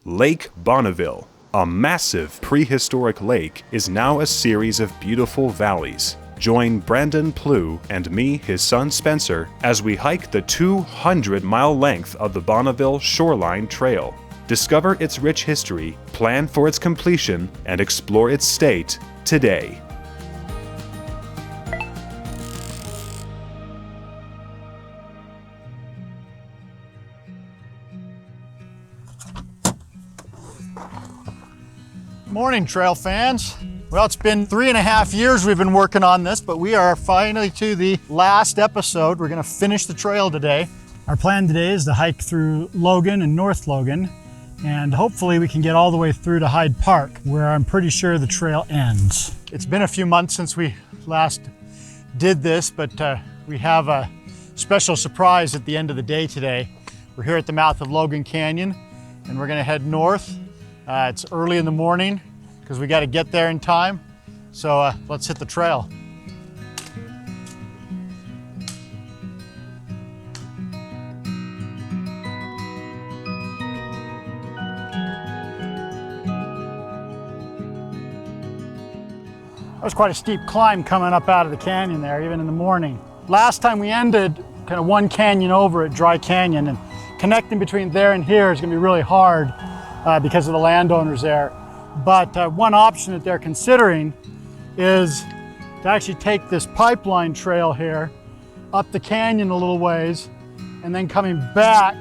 Lake Bonneville, a massive prehistoric lake, is now a series of beautiful valleys. Join Brandon Plewe and me, his son Spencer, as we hike the 200-mile length of the Bonneville Shoreline Trail. Discover its rich history, plan for its completion, and explore its state today. Morning, trail fans. Well, it's been 3.5 years we've been working on this, but we are finally to the last episode. We're gonna finish the trail today. Our plan today is to hike through Logan and North Logan, and hopefully we can get all the way through to Hyde Park, where I'm pretty sure the trail ends. It's been a few months since we last did this, but we have a special surprise at the end of the day today. We're here at the mouth of Logan Canyon, and we're gonna head north. It's early in the morning because we got to get there in time. So let's hit the trail. That was quite a steep climb coming up out of the canyon there, even in the morning. Last time we ended kind of one canyon over at Dry Canyon, and connecting between there and here is going to be really hard. Because of the landowners there. But one option that they're considering is to actually take this pipeline trail here up the canyon a little ways and then coming back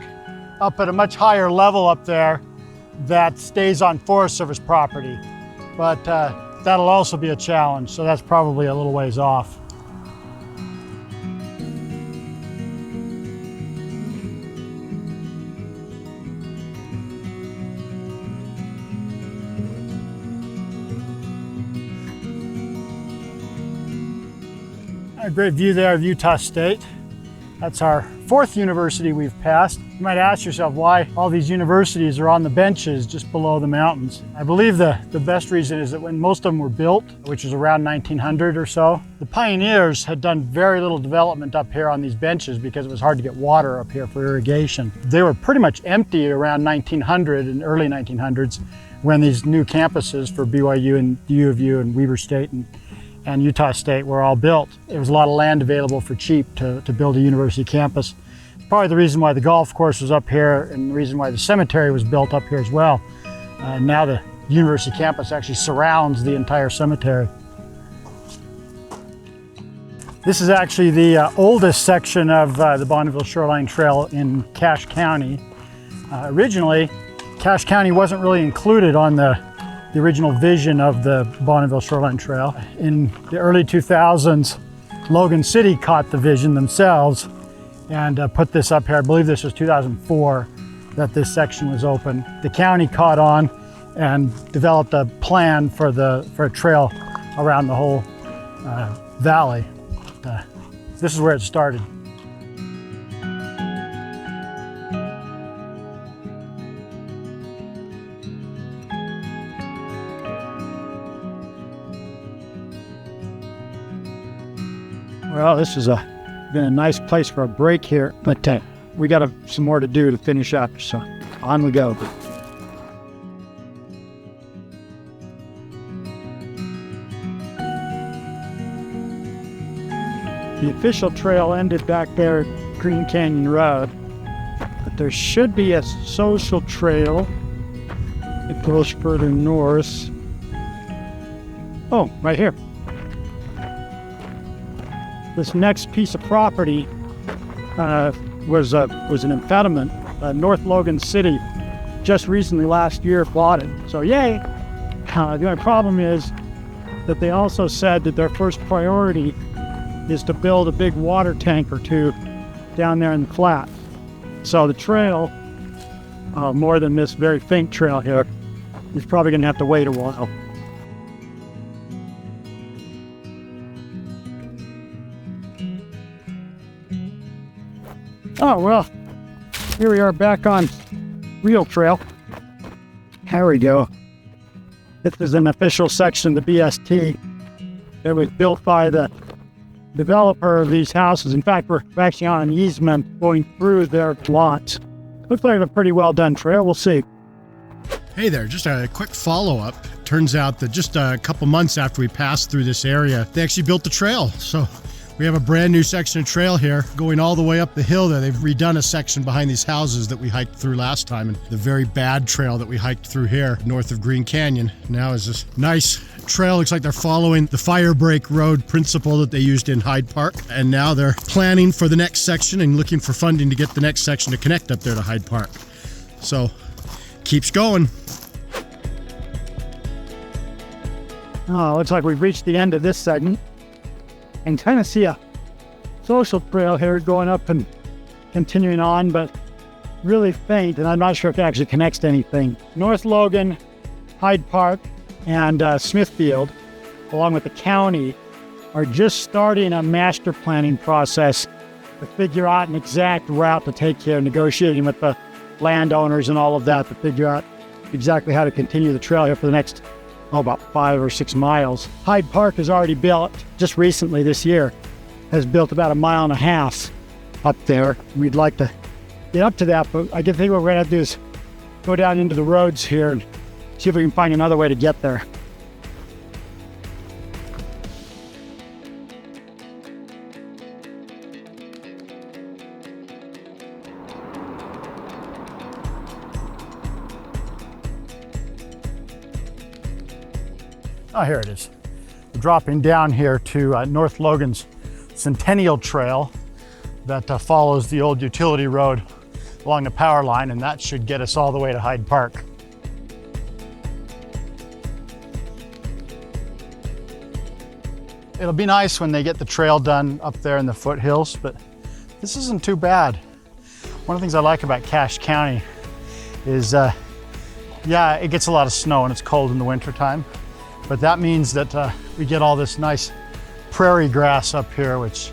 up at a much higher level up there that stays on Forest Service property. But that'll also be a challenge, so that's probably a little ways off. A great view there of Utah State. That's our 4th university we've passed. You might ask yourself why all these universities are on the benches just below the mountains. I believe the best reason is that when most of them were built, which is around 1900 or so, the pioneers had done very little development up here on these benches because it was hard to get water up here for irrigation. They were pretty much empty around 1900 and early 1900s when these new campuses for BYU and U of U and Weber State and Utah State were all built. There was a lot of land available for cheap to build a university campus. It's probably the reason why the golf course was up here and the reason why the cemetery was built up here as well. Now the university campus actually surrounds the entire cemetery. This is actually the oldest section of the Bonneville Shoreline Trail in Cache County. Originally, Cache County wasn't really included on the original vision of the Bonneville Shoreline Trail. In the early 2000s, Logan City caught the vision themselves and put this up here. I believe this was 2004 that this section was open. The county caught on and developed a plan for a trail around the whole valley. This is where it started. Well, this has been a nice place for a break here, but we got some more to do to finish up, so on we go. The official trail ended back there at Green Canyon Road, but there should be a social trail that goes further north. Oh, right here. This next piece of property was an impediment. North Logan City just recently last year bought it, so yay! The only problem is that they also said that their first priority is to build a big water tank or two down there in the flat. So the trail, more than this very faint trail here, is probably going to have to wait a while. Oh, well, here we are back on real trail. There we go. This is an official section of the BST that was built by the developer of these houses. In fact, we're actually on an easement going through their lot. Looks like a pretty well done trail. We'll see. Hey there, just a quick follow-up. Turns out that just a couple months after we passed through this area, they actually built the trail. So we have a brand new section of trail here going all the way up the hill there. They've redone a section behind these houses that we hiked through last time, and the very bad trail that we hiked through here north of Green Canyon now is this nice trail. Looks like they're following the fire break road principle that they used in Hyde Park, and now they're planning for the next section and looking for funding to get the next section to connect up there to Hyde Park. So keeps going. Oh, looks like we've reached the end of this segment and kind of see a social trail here going up and continuing on, but really faint, and I'm not sure if it actually connects to anything. North Logan, Hyde Park, and Smithfield, along with the county, are just starting a master planning process to figure out an exact route to take here, negotiating with the landowners and all of that to figure out exactly how to continue the trail here for the next about 5 or 6 miles. Hyde Park has already built, just recently this year, has built about 1.5 miles up there. We'd like to get up to that, but I think what we're gonna have to do is go down into the roads here and see if we can find another way to get there. Oh, here it is. We're dropping down here to North Logan's Centennial Trail that follows the old utility road along the power line, and that should get us all the way to Hyde Park. It'll be nice when they get the trail done up there in the foothills, but this isn't too bad. One of the things I like about Cache County is, yeah, it gets a lot of snow and it's cold in the wintertime. But that means that we get all this nice prairie grass up here, which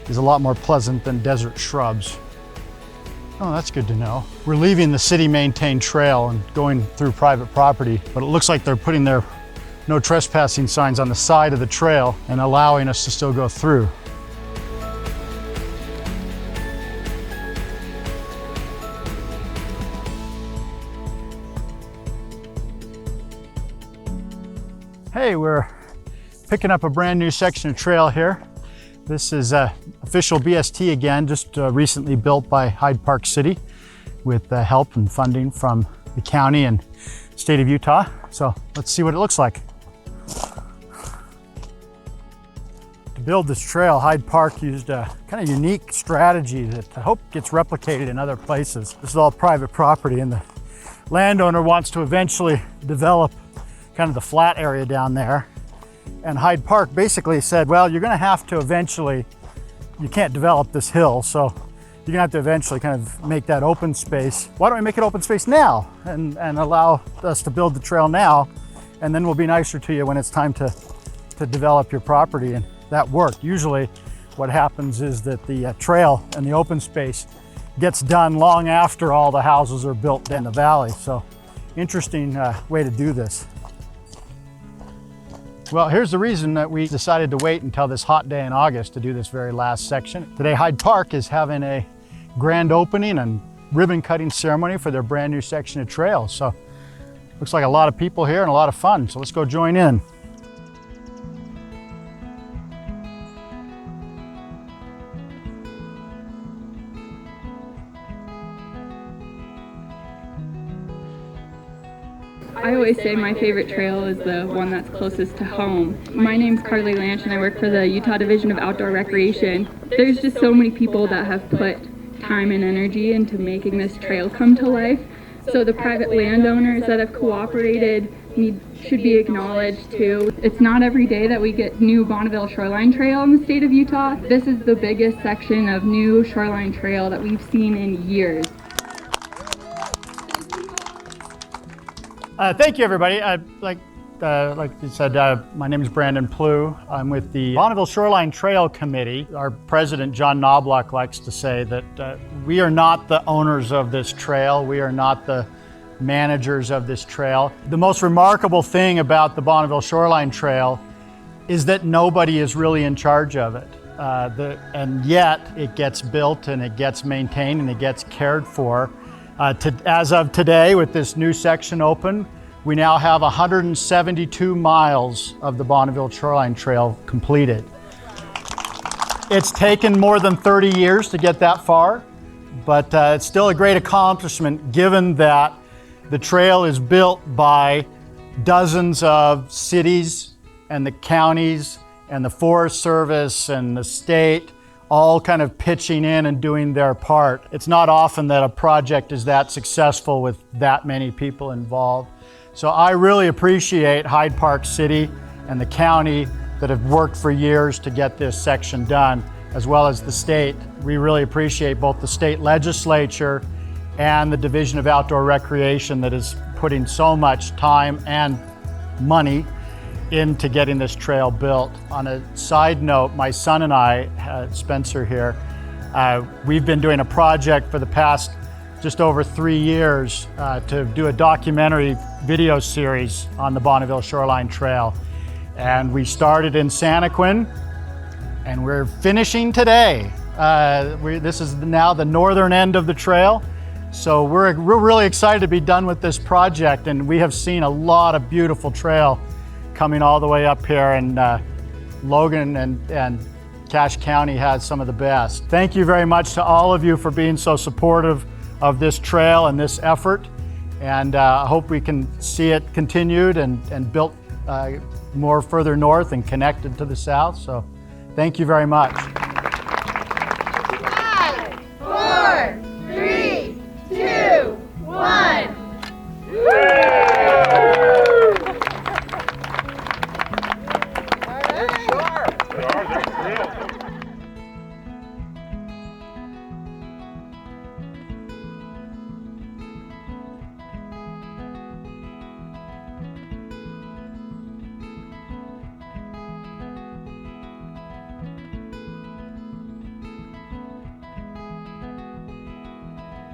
is a lot more pleasant than desert shrubs. Oh, that's good to know. We're leaving the city-maintained trail and going through private property, but it looks like they're putting their no trespassing signs on the side of the trail and allowing us to still go through. Hey, we're picking up a brand new section of trail here. This is official BST again, just recently built by Hyde Park City with help and funding from the county and state of Utah. So let's see what it looks like. To build this trail, Hyde Park used a kind of unique strategy that I hope gets replicated in other places. This is all private property, and the landowner wants to eventually develop kind of the flat area down there. And Hyde Park basically said, well, you're gonna have to eventually, you can't develop this hill, so you're gonna have to eventually kind of make that open space. Why don't we make it open space now and allow us to build the trail now, and then we'll be nicer to you when it's time to develop your property. And that worked. Usually what happens is that the trail and the open space gets done long after all the houses are built in the valley. So interesting way to do this. Well, here's the reason that we decided to wait until this hot day in August to do this very last section. Today, Hyde Park is having a grand opening and ribbon cutting ceremony for their brand new section of trail. So looks like a lot of people here and a lot of fun. So let's go join in. I always say my favorite trail is the one that's closest to home. My name's Carly Lanch and I work for the Utah Division of Outdoor Recreation. There's just so many people that have put time and energy into making this trail come to life. So the private landowners that have cooperated should be acknowledged too. It's not every day that we get new Bonneville Shoreline Trail in the state of Utah. This is the biggest section of new shoreline trail that we've seen in years. Thank you, everybody. Like you said, my name is Brandon Plewe. I'm with the Bonneville Shoreline Trail Committee. Our president, John Knobloch, likes to say that we are not the owners of this trail. We are not the managers of this trail. The most remarkable thing about the Bonneville Shoreline Trail is that nobody is really in charge of it. And yet it gets built and it gets maintained and it gets cared for As of today, with this new section open, we now have 172 miles of the Bonneville Shoreline Trail completed. It's taken more than 30 years to get that far, but it's still a great accomplishment given that the trail is built by dozens of cities and the counties and the Forest Service and the state all kind of pitching in and doing their part. It's not often that a project is that successful with that many people involved. So I really appreciate Hyde Park City and the county that have worked for years to get this section done, as well as the state. We really appreciate both the state legislature and the Division of Outdoor Recreation that is putting so much time and money into getting this trail built. On a side note, my son and I, Spencer here, we've been doing a project for the past just over 3 years to do a documentary video series on the Bonneville Shoreline Trail. And we started in Santaquin, and we're finishing today. This is now the northern end of the trail. So we're really excited to be done with this project, and we have seen a lot of beautiful trail coming all the way up here, and Logan and Cache County has some of the best. Thank you very much to all of you for being so supportive of this trail and this effort, and I hope we can see it continued and built more further north and connected to the south. So thank you very much. 5, 4, 3, 2, 1.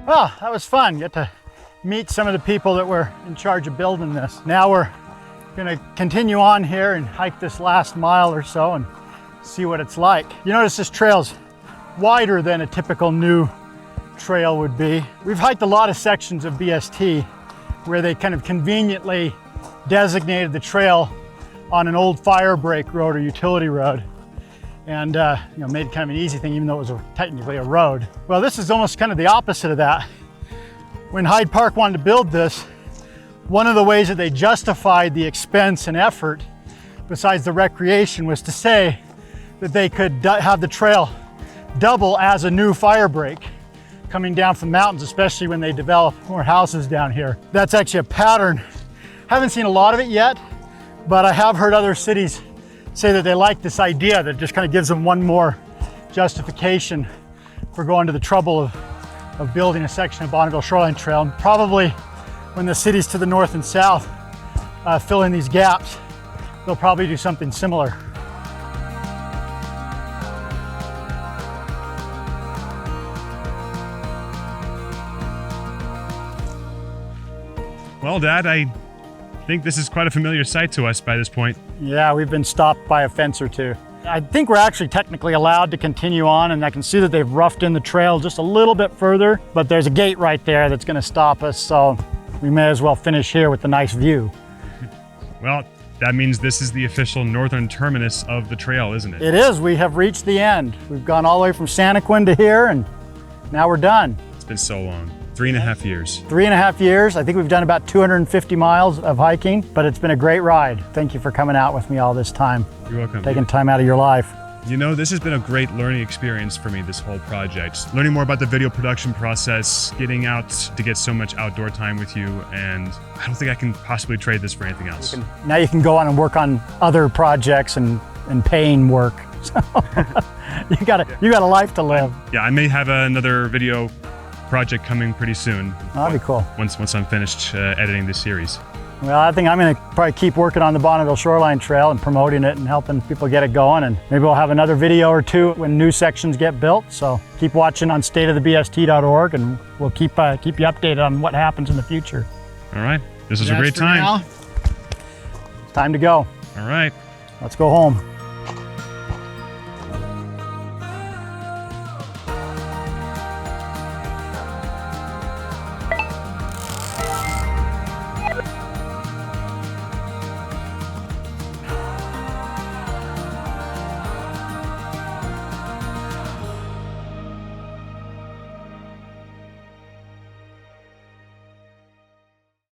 Well, that was fun. Get to meet some of the people that were in charge of building this. Now we're gonna continue on here and hike this last mile or so and see what it's like. You notice this trail's wider than a typical new trail would be. We've hiked a lot of sections of BST where they kind of conveniently designated the trail on an old fire break road or utility road, and made it kind of an easy thing, even though it was technically a road. Well, this is almost kind of the opposite of that. When Hyde Park wanted to build this, one of the ways that they justified the expense and effort, besides the recreation, was to say that they could have the trail double as a new fire break coming down from the mountains, especially when they develop more houses down here. That's actually a pattern. Haven't seen a lot of it yet, but I have heard other cities say that they like this idea, that just kind of gives them one more justification for going to the trouble of building a section of Bonneville Shoreline Trail. And probably when the cities to the north and south fill in these gaps, they'll probably do something similar. Well, Dad, I think this is quite a familiar sight to us by this point. Yeah, we've been stopped by a fence or two. I think we're actually technically allowed to continue on, and I can see that they've roughed in the trail just a little bit further, but there's a gate right there that's going to stop us, so we may as well finish here with the nice view. Well, that means this is the official northern terminus of the trail, isn't it? It is. We have reached the end. We've gone all the way from Santaquin to here, and now we're done. It's been so long. 3.5 years. 3.5 years. I think we've done about 250 miles of hiking, but it's been a great ride. Thank you for coming out with me all this time. You're welcome. Taking time out of your life. You know, this has been a great learning experience for me, this whole project. Learning more about the video production process, getting out to get so much outdoor time with you, and I don't think I can possibly trade this for anything else. Now you can go on and work on other projects and paying work. So you got a life to live. Yeah, I may have another video project coming pretty soon. That'd be cool. Once I'm finished editing this series. Well, I think I'm going to probably keep working on the Bonneville Shoreline Trail and promoting it and helping people get it going, and maybe we'll have another video or two when new sections get built. So keep watching on stateofthebst.org, and we'll keep you updated on what happens in the future. All right, this was a great time. It's time to go. All right, let's go home.